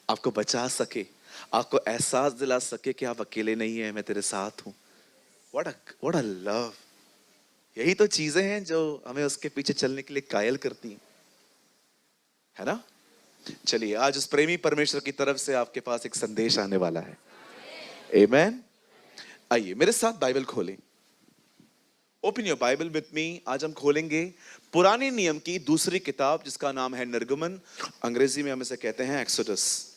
आपको बचा सके, आपको एहसास दिला सके कि आप अकेले नहीं हैं, मैं तेरे साथ हूं। What a love. यही तो चीजें हैं जो हमें उसके पीछे चलने के लिए कायल करती हैं, है ना। चलिए, आज उस प्रेमी परमेश्वर की तरफ से आपके पास एक संदेश आने वाला है। आमेन। आइए मेरे साथ बाइबल खोलें। Open your Bible with me. आज हम खोलेंगे पुराने नियम की दूसरी किताब, जिसका नाम है निर्गमन। अंग्रेजी में हम इसे कहते हैं एक्सोडस।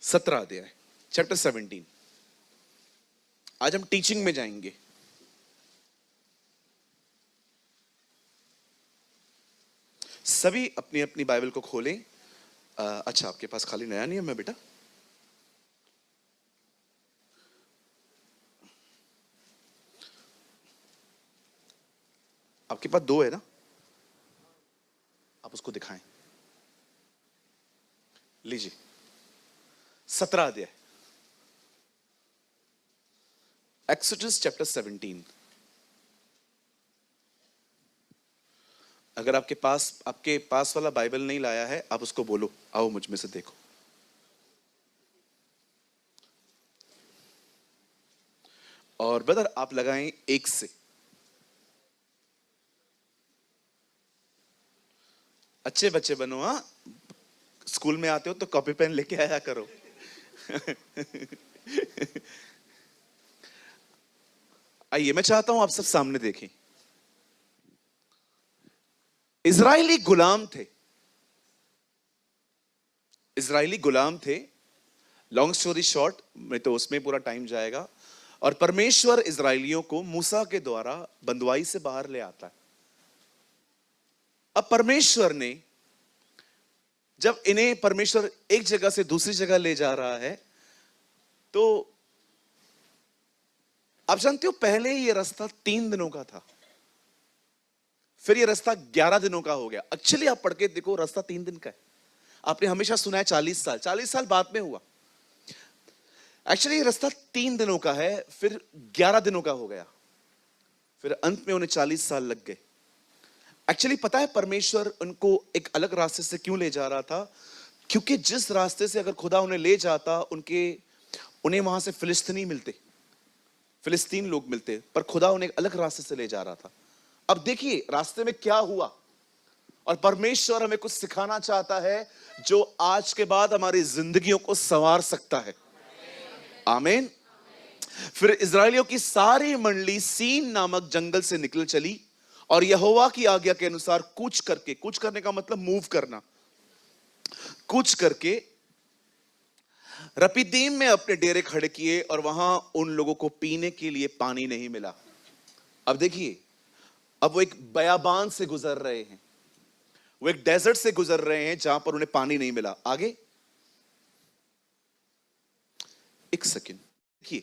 सत्रह अध्याय, चैप्टर 17। आज हम टीचिंग में जाएंगे। सभी अपनी अपनी बाइबल को खोलें। अच्छा, आपके पास खाली नया नियम है बेटा? आपके पास दो है ना, आप उसको दिखाएं। लीजिए, 17 अध्याय, एक्सोडस चैप्टर 17। अगर आपके पास वाला बाइबल नहीं लाया है, आप उसको बोलो, आओ मुझ में से देखो। और ब्रदर आप लगाएं एक से। अच्छे बच्चे बनो, हाँ। स्कूल में आते हो तो कॉपी पेन लेके आया करो। आइए, मैं चाहता हूं आप सब सामने देखें। इजरायली गुलाम थे, इजरायली गुलाम थे। लॉन्ग स्टोरी शॉर्ट में तो उसमें पूरा टाइम जाएगा। और परमेश्वर इजरायलियों को मूसा के द्वारा बंदवाई से बाहर ले आता है। अब परमेश्वर ने, जब इन्हें परमेश्वर एक जगह से दूसरी जगह ले जा रहा है, तो आप जानते हो पहले ये रास्ता 3 दिनों का था, फिर ये रास्ता 11 दिनों का हो गया। एक्चुअली आप पढ़ के देखो, रास्ता 3 दिन का है। आपने हमेशा सुना है 40 साल, 40 साल बाद में हुआ। एक्चुअली ये रास्ता 3 दिनों का है, फिर 11 दिनों का हो गया, फिर अंत में उन्हें 40 साल लग गए। एक्चुअली पता है परमेश्वर उनको एक अलग रास्ते से क्यों ले जा रहा था? क्योंकि जिस रास्ते से अगर खुदा उन्हें ले जाता, उन्हें वहां से फिलिस्तीनी मिलते, फिलिस्तीन लोग मिलते, पर खुदा उन्हें एक अलग रास्ते से ले जा रहा था। अब देखिए रास्ते में क्या हुआ, और परमेश्वर हमें कुछ सिखाना चाहता है जो आज के बाद हमारी जिंदगियों को संवार सकता है। आमीन। फिर इजरायलियों की सारी मंडली सीन नामक जंगल से निकल चली, और यहोवा की आज्ञा के अनुसार कूच करके, कूच करने का मतलब मूव करना, कूच करके रपीदीम में अपने डेरे खड़े किए, और वहां उन लोगों को पीने के लिए पानी नहीं मिला। अब देखिए, अब वो एक बयाबान से गुजर रहे हैं, वो एक डेजर्ट से गुजर रहे हैं जहां पर उन्हें पानी नहीं मिला। आगे एक सेकंड देखिए,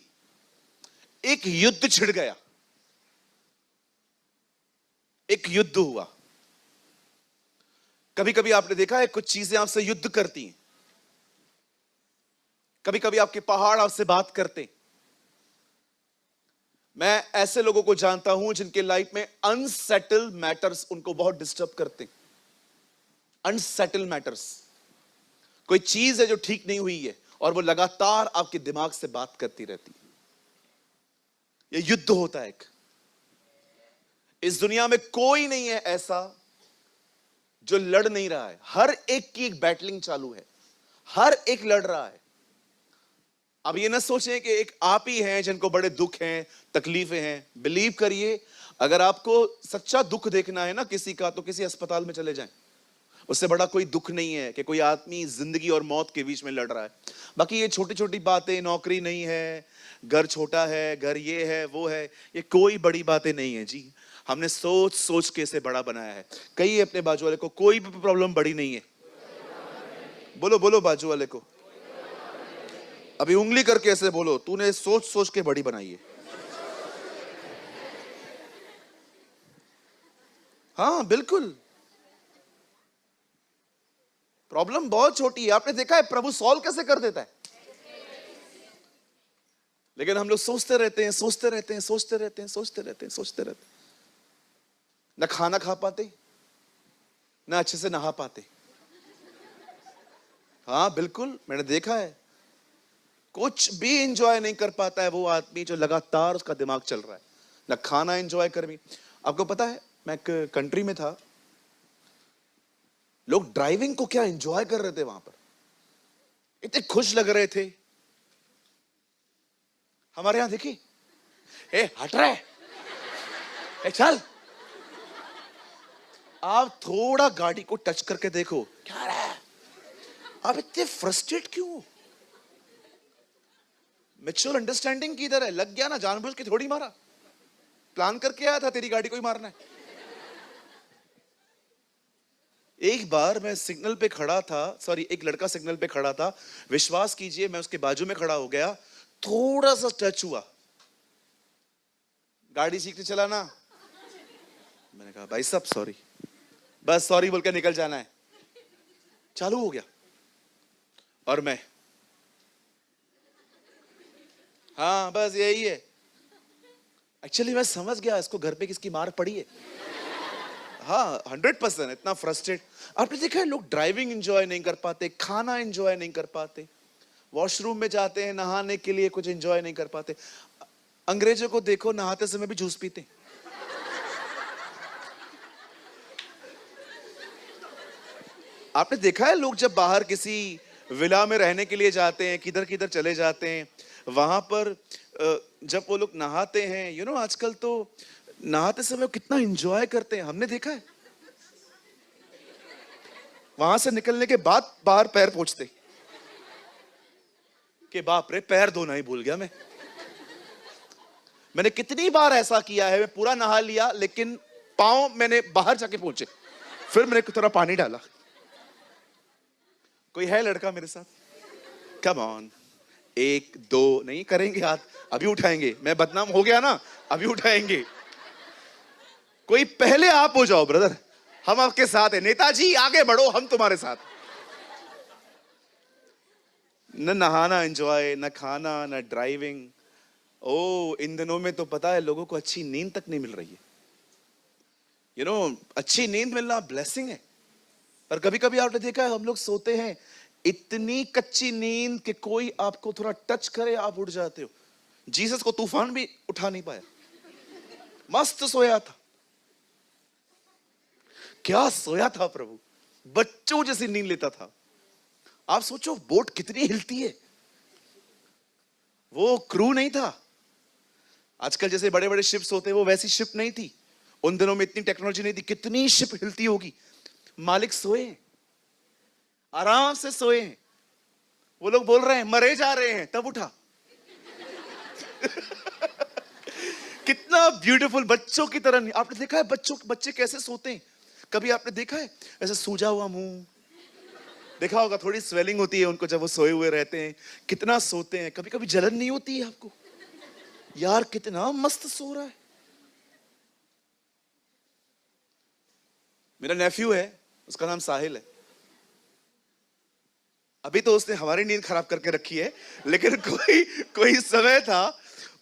एक युद्ध छिड़ गया, एक युद्ध हुआ। कभी कभी आपने देखा है कुछ चीजें आपसे युद्ध करती हैं, कभी कभी आपके पहाड़ आपसे बात करते हैं। मैं ऐसे लोगों को जानता हूं जिनके लाइफ में अनसेटल मैटर्स उनको बहुत डिस्टर्ब करते हैं। अनसेटल मैटर्स, कोई चीज है जो ठीक नहीं हुई है, और वो लगातार आपके दिमाग से बात करती रहती है। ये युद्ध होता है एक। इस दुनिया में कोई नहीं है ऐसा जो लड़ नहीं रहा है। हर एक की एक बैटलिंग चालू है, हर एक लड़ रहा है। अब ये ना सोचें कि एक आप ही हैं जिनको बड़े दुख हैं, तकलीफें हैं। बिलीव करिए, अगर आपको सच्चा दुख देखना है ना किसी का, तो किसी अस्पताल में चले जाएं। उससे बड़ा कोई दुख नहीं है कि कोई आदमी जिंदगी और मौत के बीच में लड़ रहा है। बाकी ये छोटी छोटी बातें, नौकरी नहीं है, घर छोटा है, घर ये है वो है, ये कोई बड़ी बातें नहीं है जी। हमने सोच सोच के इसे बड़ा बनाया है। कहिए अपने बाजू वाले को, कोई भी प्रॉब्लम बड़ी नहीं है। बोलो बोलो बाजू वाले को, अभी उंगली करके ऐसे बोलो, तूने सोच सोच के बड़ी बनाई है। हाँ बिल्कुल, प्रॉब्लम बहुत छोटी है। आपने देखा है प्रभु सॉल्व कैसे कर देता है? लेकिन हम लोग सोचते रहते हैं, सोचते रहते हैं, सोचते रहते हैं, सोचते रहते हैं, सोचते रहते हैं। ना खाना खा पाते, ना अच्छे से नहा पाते। हाँ बिल्कुल, मैंने देखा है। कुछ भी एंजॉय नहीं कर पाता है वो आदमी जो लगातार उसका दिमाग चल रहा है, ना खाना एंजॉय कर भी। आपको पता है, मैं एक कंट्री में था, लोग ड्राइविंग को क्या एंजॉय कर रहे थे वहां पर, इतने खुश लग रहे थे। हमारे यहां देखिए, ए हट रहा है, ए चल। आप थोड़ा गाड़ी को टच करके देखो, क्या रहा है, आप इतने फ्रस्ट्रेट क्यों? मैच्योर अंडरस्टैंडिंग किधर है? लग गया ना, जानबूझ के थोड़ी मारा, प्लान करके आया था तेरी गाड़ी को ही मारना है। एक बार मैं सिग्नल पे खड़ा था, सॉरी एक लड़का सिग्नल पे खड़ा था, विश्वास कीजिए मैं उसके बाजू में खड़ा हो गया, थोड़ा सा टच हुआ, गाड़ी सीखने चला ना, मैंने कहा भाई साहब सॉरी, बस सॉरी बोल के निकल जाना है, चालू हो गया। और मैं, हाँ बस यही है। एक्चुअली मैं समझ गया इसको घर पे किसकी मार पड़ी है। हाँ 100%, इतना फ्रस्ट्रेट। आपने देखा है लोग ड्राइविंग एंजॉय नहीं कर पाते, खाना एंजॉय नहीं कर पाते, वॉशरूम में जाते हैं नहाने के लिए, कुछ एंजॉय नहीं कर पाते। अंग्रेजों को देखो, नहाते समय भी जूस पीते। आपने देखा है लोग जब बाहर किसी विला में रहने के लिए जाते हैं, किधर किधर चले जाते हैं, वहां पर जब वो लोग नहाते हैं, आजकल तो नहाते समय कितना एंजॉय करते हैं, हमने देखा है। वहां से निकलने के बाद बाहर पैर पोंछते कि बाप रे पैर धोना ही भूल गया मैं। मैंने कितनी बार ऐसा किया है, मैं पूरा नहा लिया लेकिन पांव मैंने बाहर जाके पहुंचे, फिर मैंने थोड़ा पानी डाला। कोई है लड़का मेरे साथ? कम ऑन, 1 2 नहीं करेंगे हाथ, अभी उठाएंगे, मैं बदनाम हो गया ना, अभी उठाएंगे। कोई पहले आप हो जाओ ब्रदर, हम आपके साथ हैं। नेताजी आगे बढ़ो, हम तुम्हारे साथ। न नहाना एंजॉय, न खाना, न ड्राइविंग। ओ इन दिनों में तो पता है लोगों को अच्छी नींद तक नहीं मिल रही है। अच्छी नींद मिलना ब्लेसिंग है, पर कभी कभी आपने देखा है हम लोग सोते हैं इतनी कच्ची नींद कि कोई आपको थोड़ा टच करे आप उठ जाते हो। जीसस को तूफान भी उठा नहीं पाया, मस्त सोया था। क्या सोया था प्रभु, बच्चों जैसी नींद लेता था। आप सोचो बोट कितनी हिलती है, वो क्रू नहीं था। आजकल जैसे बड़े बड़े शिप्स होते हैं वो वैसी शिप नहीं थी, उन दिनों में इतनी टेक्नोलॉजी नहीं थी। कितनी शिप हिलती होगी। मालिक सोए, आराम से सोए। वो लोग बोल रहे हैं मरे जा रहे हैं, तब उठा। कितना ब्यूटीफुल, बच्चों की तरह। आपने देखा है बच्चे कैसे सोते हैं? कभी आपने देखा है ऐसे सूजा हुआ मुंह? देखा होगा, थोड़ी स्वेलिंग होती है उनको जब वो सोए हुए रहते हैं। कितना सोते हैं। कभी कभी जलन नहीं होती है आपको? यार कितना मस्त सो रहा है। मेरा नेफ्यू है, उसका नाम साहिल है। अभी तो उसने हमारी नींद खराब करके रखी है, लेकिन कोई समय था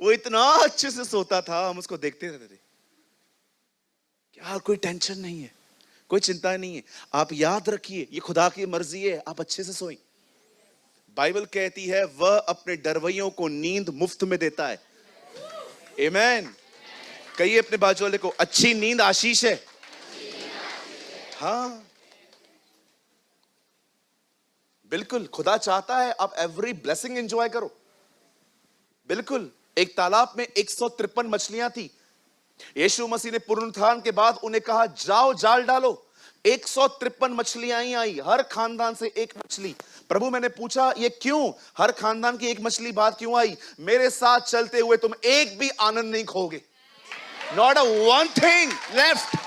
वो इतना अच्छे से सोता था, हम उसको देखते रहते थे। यार कोई टेंशन नहीं है, कोई चिंता नहीं है। आप याद रखिए ये खुदा की मर्जी है, आप अच्छे से सोएं। बाइबल कहती है वह अपने डरवैयों को नींद मुफ्त में देता है। आमीन। कहिए अपने बाजू वाले को, अच्छी नींद आशीष है। हाँ बिल्कुल, खुदा चाहता है आप एवरी ब्लेसिंग एंजॉय करो। बिल्कुल। एक तालाब में 153 मछलियां थी। यीशु मसीह ने पुनरुत्थान के बाद उन्हें कहा जाओ जाल डालो। 153 मछलियां ही आई, हर खानदान से एक मछली। प्रभु मैंने पूछा ये क्यों, हर खानदान की एक मछली बात क्यों आई? मेरे साथ चलते हुए तुम एक भी आनंद नहीं खोगे। Not a one thing left.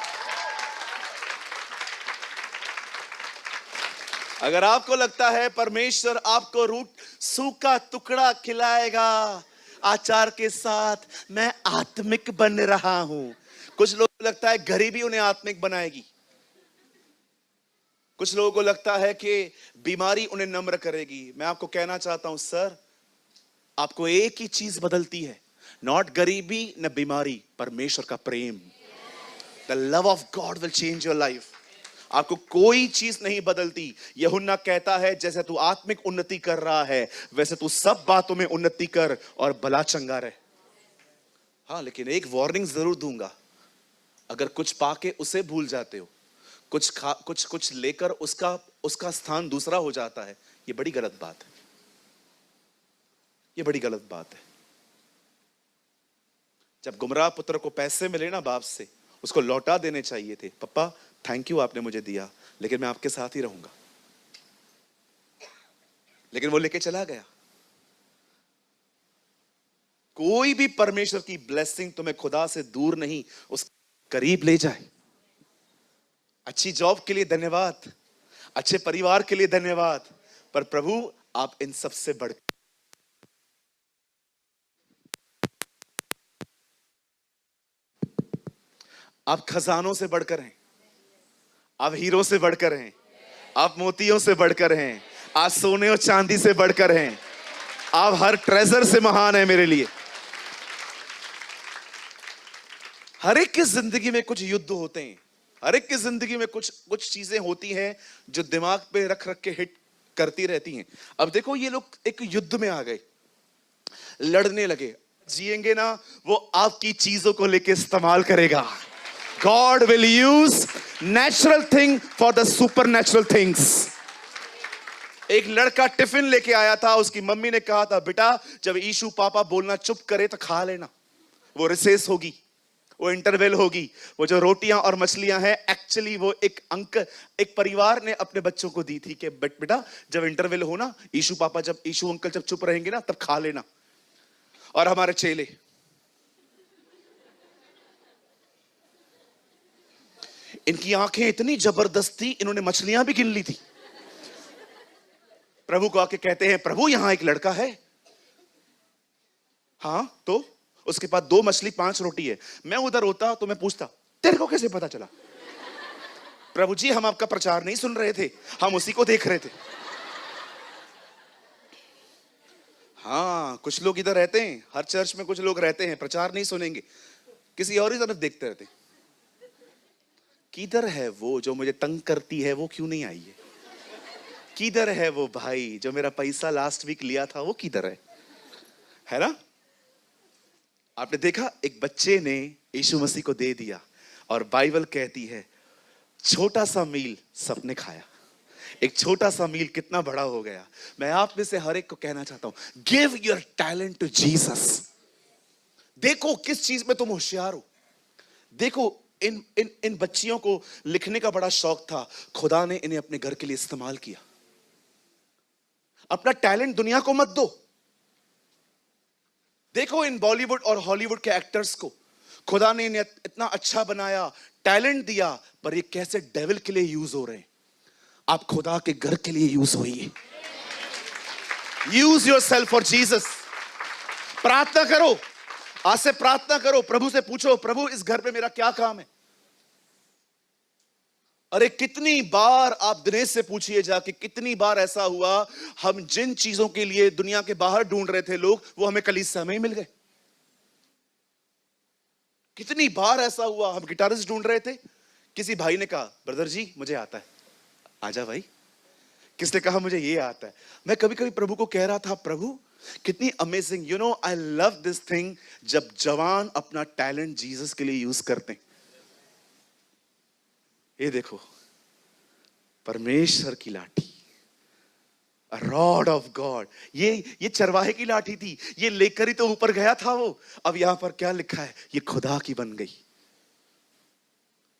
अगर आपको लगता है परमेश्वर आपको रूट सूखा टुकड़ा खिलाएगा आचार के साथ, मैं आत्मिक बन रहा हूं। कुछ लोगों को लगता है गरीबी उन्हें आत्मिक बनाएगी। कुछ लोगों को लगता है कि बीमारी उन्हें नम्र करेगी। मैं आपको कहना चाहता हूं सर, आपको एक ही चीज बदलती है, नॉट गरीबी न बीमारी, परमेश्वर का प्रेम। The love of God will change your life. आपको कोई चीज नहीं बदलती। यूहन्ना कहता है जैसे तू आत्मिक उन्नति कर रहा है वैसे तू सब बातों में उन्नति कर और भला चंगा रहे। हाँ, लेकिन एक वार्निंग जरूर दूंगा, अगर कुछ पाके उसे भूल जाते हो, कुछ लेकर उसका स्थान दूसरा हो जाता है, ये बड़ी गलत बात है। ये बड़ी गलत बात है। जब गुमराह पुत्र को पैसे मिले ना बाप से, उसको लौटा देने चाहिए थे। पापा थैंक यू, आपने मुझे दिया, लेकिन मैं आपके साथ ही रहूंगा। लेकिन वो लेके चला गया। कोई भी परमेश्वर की ब्लेसिंग तुम्हें खुदा से दूर नहीं, उस करीब ले जाए। अच्छी जॉब के लिए धन्यवाद, अच्छे परिवार के लिए धन्यवाद, पर प्रभु आप इन सबसे बढ़, आप खजानों से बढ़कर हैं, आप हीरो से बढ़कर हैं, आप मोतियों से बढ़कर हैं, आप सोने और चांदी से बढ़कर हैं, आप हर ट्रेजर से महान है मेरे लिए। हर एक की जिंदगी में कुछ युद्ध होते हैं, हर एक की जिंदगी में कुछ चीजें होती हैं जो दिमाग पे रख रख के हिट करती रहती हैं। अब देखो ये लोग एक युद्ध में आ गए, लड़ने लगे। जिएंगे ना, वो आपकी चीजों को लेके इस्तेमाल करेगा। God will use natural thing for the supernatural things. एक लड़का टिफिन लेके आया था, उसकी मम्मी ने कहा था बेटा जब यीशु पापा बोलना चुप करे तो खा लेना। वो रिसेस होगी, वो इंटरवेल होगी। वो जो रोटियां और मछलियां हैं, एक्चुअली वो एक परिवार ने अपने बच्चों को दी थी कि बेटा जब इंटरवेल हो ना, यीशु अंकल जब चुप रहेंगे ना तब खा लेना। और हमारे चेले, इनकी आंखें इतनी जबरदस्त थी, इन्होंने मछलियां भी गिन ली थी। प्रभु को आके कहते हैं प्रभु यहां एक लड़का है। हाँ, तो उसके पास 2 मछली 5 रोटी है। मैं उधर होता तो मैं पूछता तेरे को कैसे पता चला? प्रभु जी हम आपका प्रचार नहीं सुन रहे थे, हम उसी को देख रहे थे। हाँ, कुछ लोग इधर रहते हैं, हर चर्च में कुछ लोग रहते हैं, प्रचार नहीं सुनेंगे, किसी और ही तरफ देखते रहते हैं। किधर है वो जो मुझे तंग करती है, वो क्यों नहीं आई है? किधर है वो भाई जो मेरा पैसा लास्ट वीक लिया था, वो किधर है ना? आपने देखा एक बच्चे ने यीशु मसीह को दे दिया, और बाइबल कहती है छोटा सा मील सबने खाया। एक छोटा सा मील कितना बड़ा हो गया। मैं आप में से हर एक को कहना चाहता हूं, give your talent to Jesus. देखो किस चीज में तुम होशियार हो। देखो इन बच्चियों को लिखने का बड़ा शौक था, खुदा ने इन्हें अपने घर के लिए इस्तेमाल किया। अपना टैलेंट दुनिया को मत दो। देखो इन बॉलीवुड और हॉलीवुड के एक्टर्स को खुदा ने इन्हें इतना अच्छा बनाया, टैलेंट दिया, पर ये कैसे डेविल के लिए यूज हो रहे हैं। आप खुदा के घर के लिए यूज होइए। Use yourself for Jesus. प्रार्थना करो, आज से प्रार्थना करो, प्रभु से पूछो प्रभु इस घर पे मेरा क्या काम है। अरे कितनी बार आप दिनेश से पूछिए जाके, कितनी बार ऐसा हुआ हम जिन चीजों के लिए दुनिया के बाहर ढूंढ रहे थे लोग, वो हमें कलीसिया में ही मिल गए। कितनी बार ऐसा हुआ, हम गिटारिस्ट ढूंढ रहे थे, किसी भाई ने कहा ब्रदर जी मुझे आता है, आजा भाई। किसने कहा मुझे ये आता है। मैं कभी कभी प्रभु को कह रहा था प्रभु कितनी amazing, you know I love this thing, जब जवान अपना टैलेंट जीसस के लिए यूज करते हैं। ये देखो परमेश्वर की लाठी, रॉड ऑफ गॉड, ये चरवाहे की लाठी थी, ये लेकर ही तो ऊपर गया था वो। अब यहां पर क्या लिखा है, ये खुदा की बन गई।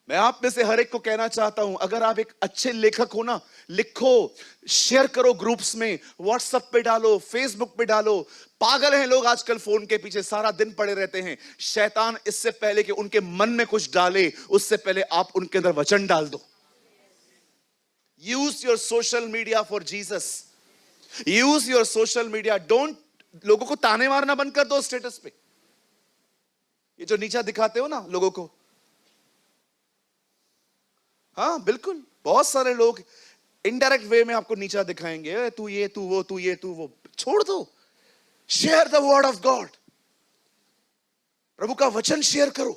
मैं आप में से हर एक को कहना चाहता हूं, अगर आप एक अच्छे लेखक हो ना, लिखो, शेयर करो ग्रुप्स में, व्हाट्सएप पे डालो, फेसबुक पे डालो। पागल हैं लोग आजकल, फोन के पीछे सारा दिन पड़े रहते हैं। शैतान इससे पहले कि उनके मन में कुछ डाले, उससे पहले आप उनके अंदर वचन डाल दो। Use your social media for Jesus. Use your social media. Don't, लोगों को ताने मारना बंद कर दो स्टेटस पे। ये जो नीचा दिखाते हो ना लोगों को, हाँ बिल्कुल, बहुत सारे लोग इनडायरेक्ट वे में आपको नीचा दिखाएंगे, तू ये तू वो, तू ये तू वो। छोड़ दो, share the word of God, प्रभु का वचन शेयर करो।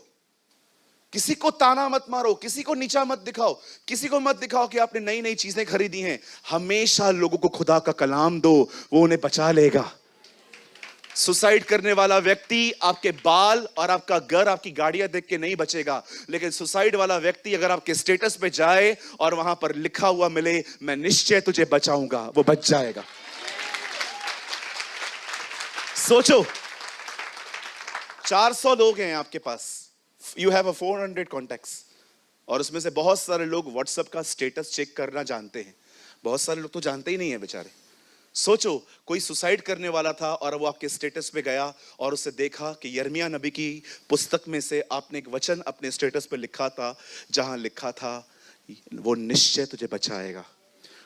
किसी को ताना मत मारो, किसी को नीचा मत दिखाओ, किसी को मत दिखाओ कि आपने नई नई चीजें खरीदी हैं। हमेशा लोगों को खुदा का कलाम दो, वो उन्हें बचा लेगा। सुसाइड करने वाला व्यक्ति आपके बाल और आपका घर, आपकी गाड़ियां देख के नहीं बचेगा, लेकिन सुसाइड वाला व्यक्ति अगर आपके स्टेटस पे जाए और वहां पर लिखा हुआ मिले, मैं निश्चय तुझे बचाऊंगा, वो बच जाएगा। सोचो, 400 लोग हैं आपके पास, यू हैव 400 कॉन्टैक्ट्स, और उसमें से बहुत सारे लोग व्हाट्सएप का स्टेटस चेक करना जानते हैं, बहुत सारे लोग तो जानते ही नहीं है बेचारे। सोचो, कोई सुसाइड करने वाला था और वो आपके स्टेटस पे गया और उससे देखा कि यिर्मयाह नबी की पुस्तक में से आपने एक वचन अपने स्टेटस पे लिखा था, जहां लिखा था वो निश्चय तुझे बचाएगा,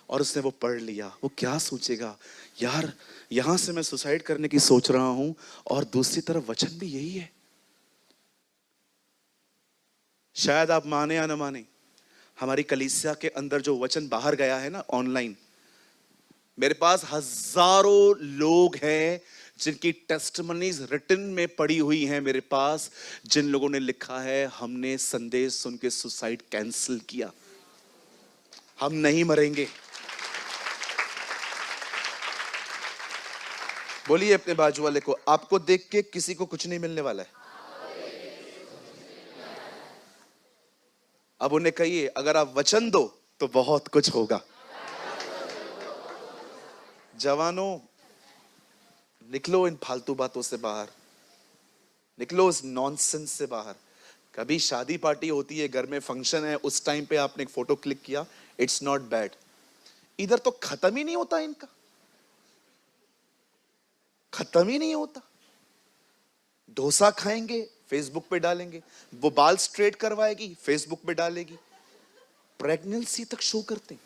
और उसने वो पढ़ लिया। वो क्या सोचेगा, यार यहां से मैं सुसाइड करने की सोच रहा हूं और दूसरी तरफ वचन भी यही है। शायद आप माने या न माने, हमारी कलीसिया के अंदर जो वचन बाहर गया है ना ऑनलाइन, मेरे पास हजारों लोग हैं जिनकी टेस्टिमनीज रिटन में पड़ी हुई हैं मेरे पास, जिन लोगों ने लिखा है हमने संदेश सुन के सुसाइड कैंसिल किया, हम नहीं मरेंगे। बोलिए अपने बाजू वाले को, आपको देख के किसी को कुछ नहीं मिलने वाला है। अब उन्हें कहिए, अगर आप वचन दो तो बहुत कुछ होगा। जवानों, निकलो इन फालतू बातों से बाहर, निकलो इस नॉनसेंस से बाहर। कभी शादी पार्टी होती है, घर में फंक्शन है, उस टाइम पे आपने एक फोटो क्लिक किया, इट्स नॉट बैड। इधर तो खत्म ही नहीं होता इनका, खत्म ही नहीं होता। डोसा खाएंगे, फेसबुक पे डालेंगे, वो बाल स्ट्रेट करवाएगी, फेसबुक पे डालेगी, प्रेगनेंसी तक शो करते हैं।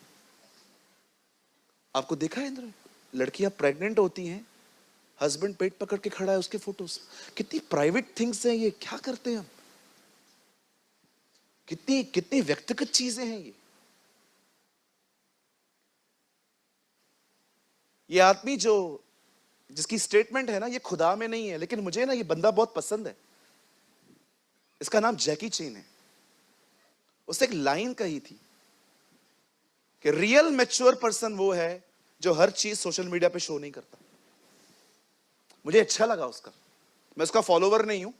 आपको देखा है इंद्र, लड़कियां प्रेग्नेंट होती हैं, हस्बैंड पेट पकड़ के खड़ा है, उसके फोटोज। कितनी प्राइवेट थिंग्स हैं ये, क्या करते हैं हम, कितनी कितनी व्यक्तिगत चीजें हैं ये आदमी जो जिसकी स्टेटमेंट है ना, ये खुदा में नहीं है, लेकिन मुझे ना ये बंदा बहुत पसंद है। इसका नाम जैकी चेन है। उसने एक लाइन कही थी कि रियल मैच्योर पर्सन वो है जो हर चीज सोशल मीडिया पे शो नहीं करता। मुझे अच्छा लगा उसका। मैं उसका फॉलोवर नहीं हूं,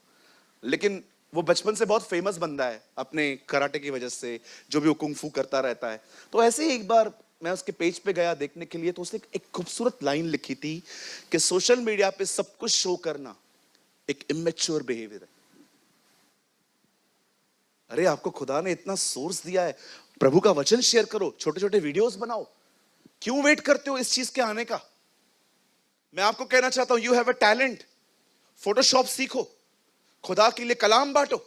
लेकिन वो बचपन से बहुत फेमस बंदा है अपने कराटे की वजह से, जो भी वो कुंग-फू करता रहता है। तो ऐसे ही एक बार मैं उसके पेज पे गया देखने के लिए, तो उसने एक खूबसूरत लाइन लिखी थी कि सोशल मीडिया पे सब कुछ शो करना एक इमेच्योर बिहेवियर है। अरे आपको खुदा ने इतना सोर्स दिया है, प्रभु का वचन शेयर करो, छोटे छोटे वीडियोस बनाओ, क्यों वेट करते हो इस चीज के आने का। मैं आपको कहना चाहता हूं, you have a talent, Photoshop सीखो, खुदा के लिए कलाम बांटो।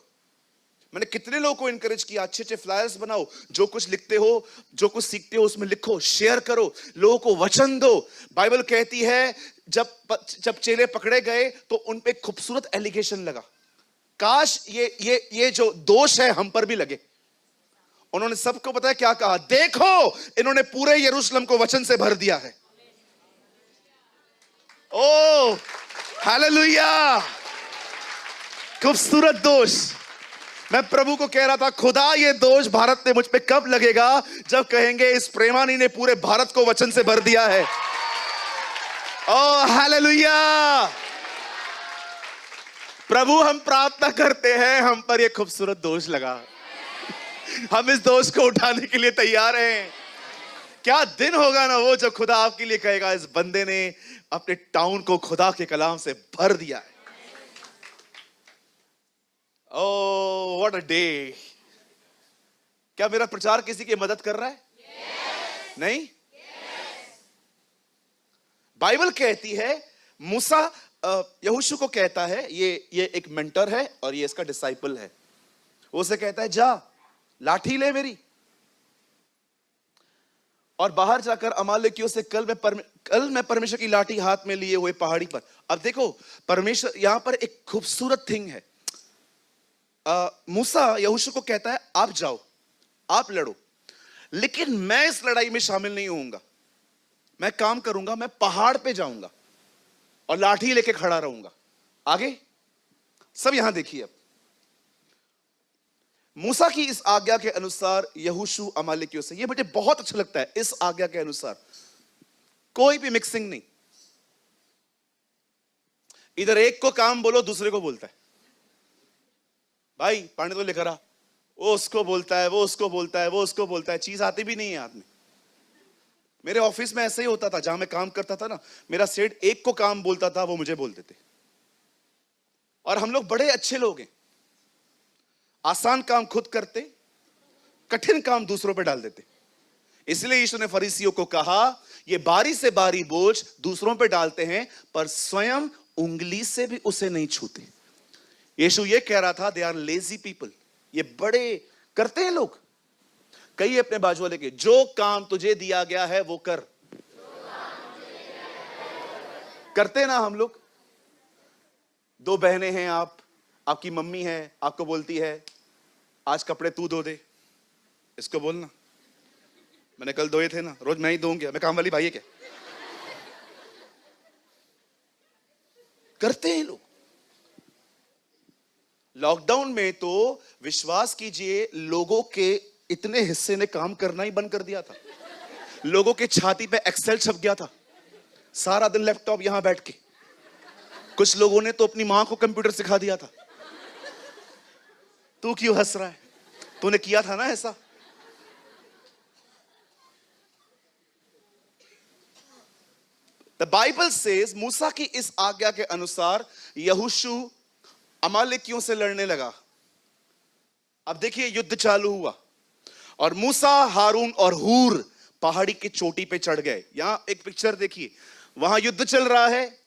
मैंने कितने लोगों को इनकरेज किया, अच्छे अच्छे फ्लायर्स बनाओ, जो कुछ लिखते हो, जो कुछ सीखते हो उसमें लिखो, शेयर करो, लोगों को वचन दो। बाइबल कहती है जब चेले पकड़े गए तो उन पे खूबसूरत एलिगेशन लगा, काश ये जो दोष है हम पर भी लगे। उन्होंने सबको पता है क्या कहा, देखो इन्होंने पूरे यरूशलेम को वचन से भर दिया है। ओ हालेलुया, खूबसूरत दोष। मैं प्रभु को कह रहा था, खुदा ये दोष भारत में मुझ पे कब लगेगा, जब कहेंगे इस प्रेमानी ने पूरे भारत को वचन से भर दिया है। ओ हालेलुया। प्रभु हम प्रार्थना करते हैं, हम पर ये खूबसूरत दोष लगा, हम इस दोष को उठाने के लिए तैयार हैं। क्या दिन होगा ना वो, जब खुदा आपके लिए कहेगा इस बंदे ने अपने टाउन को खुदा के कलाम से भर दिया है। Oh what a day. क्या मेरा प्रचार किसी की मदद कर रहा है? नहीं। बाइबल कहती है, मूसा यहोशू को कहता है, ये एक मेंटर है और ये इसका डिसाइपल है। वो उसे कहता है, जा लाठी ले मेरी और बाहर जाकर अमालेकियों से कल मैं परमेश्वर की लाठी हाथ में लिए हुए पहाड़ी पर। अब देखो, परमेश्वर यहां पर एक खूबसूरत थिंग है। मूसा यहोशू को कहता है, आप जाओ, आप लड़ो, लेकिन मैं इस लड़ाई में शामिल नहीं होऊंगा। मैं काम करूंगा, मैं पहाड़ पे जाऊंगा और लाठी लेके खड़ा रहूंगा। आगे सब यहां देखिए। अब मूसा की इस आज्ञा के अनुसार यहोशू अमालेकियों से, ये मुझे बहुत अच्छा लगता है, इस आज्ञा के अनुसार कोई भी मिक्सिंग नहीं। इधर एक को काम बोलो, दूसरे को बोलता है भाई पानी तो लेकर आ, वो उसको बोलता है, वो उसको बोलता है, वो उसको बोलता है, चीज आती भी नहीं है हाथ में। मेरे ऑफिस में ऐसे ही होता था, जहां मैं काम करता था ना, मेरा सेठ एक को काम बोलता था, वो मुझे बोलते थे। और हम लोग बड़े अच्छे लोग हैं, आसान काम खुद करते, कठिन काम दूसरों पे डाल देते। इसलिए यीशु ने फरीसियों को कहा, ये बारी से बारी बोझ दूसरों पे डालते हैं, पर स्वयं उंगली से भी उसे नहीं छूते। यीशु ये कह रहा था, दे आर लेजी पीपल, ये बड़े करते हैं लोग। कहिए अपने बाजू वाले के, जो काम तुझे दिया गया है वो कर। करते ना हम लोग। दो बहनें हैं, आपकी मम्मी है, आपको बोलती है आज कपड़े तू धो दे, इसको बोलना मैंने कल धोए थे ना, रोज मैं ही धोऊंगी, मैं काम वाली भाई है क्या? करते हैं लोग। लॉकडाउन में तो विश्वास कीजिए, लोगों के इतने हिस्से ने काम करना ही बंद कर दिया था। लोगों के छाती पे एक्सेल छप गया था, सारा दिन लैपटॉप यहां बैठ के। कुछ लोगों ने तो अपनी मां को कंप्यूटर सिखा दिया था। तू क्यों हंस रहा है? तूने किया था ना ऐसा। द बाइबल सेज, मूसा की इस आज्ञा के अनुसार यहोशू अमालेकियों से लड़ने लगा। अब देखिए युद्ध चालू हुआ और मूसा, हारून और हूर पहाड़ी की चोटी पे चढ़ गए। यहां एक पिक्चर देखिए, वहां युद्ध चल रहा है,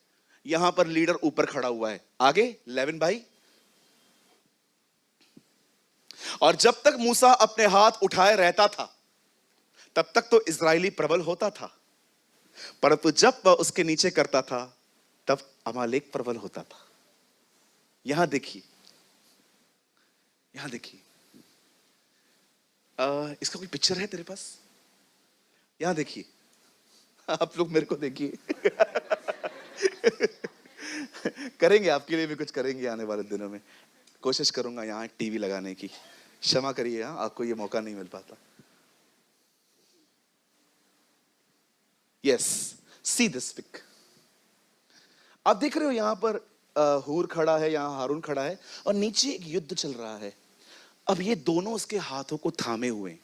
यहां पर लीडर ऊपर खड़ा हुआ है। आगे 11 भाई। और जब तक मूसा अपने हाथ उठाए रहता था, तब तक तो इजरायली प्रबल होता था, परंतु जब वह उसके नीचे करता था, तब अमालेक प्रबल होता था। यहां देखिए, यहां देखिए, इसका कोई पिक्चर है तेरे पास? यहां देखिए, आप लोग मेरे को देखिए। करेंगे आपके लिए भी कुछ करेंगे आने वाले दिनों में, कोशिश करूंगा यहां टीवी लगाने की, क्षमा करिए, आपको ये मौका नहीं मिल पाता। Yes, see this pic. आप देख रहे हो यहां पर हूर खड़ा है, यहां हारून खड़ा है और नीचे एक युद्ध चल रहा है। अब ये दोनों उसके हाथों को थामे हुए हैं।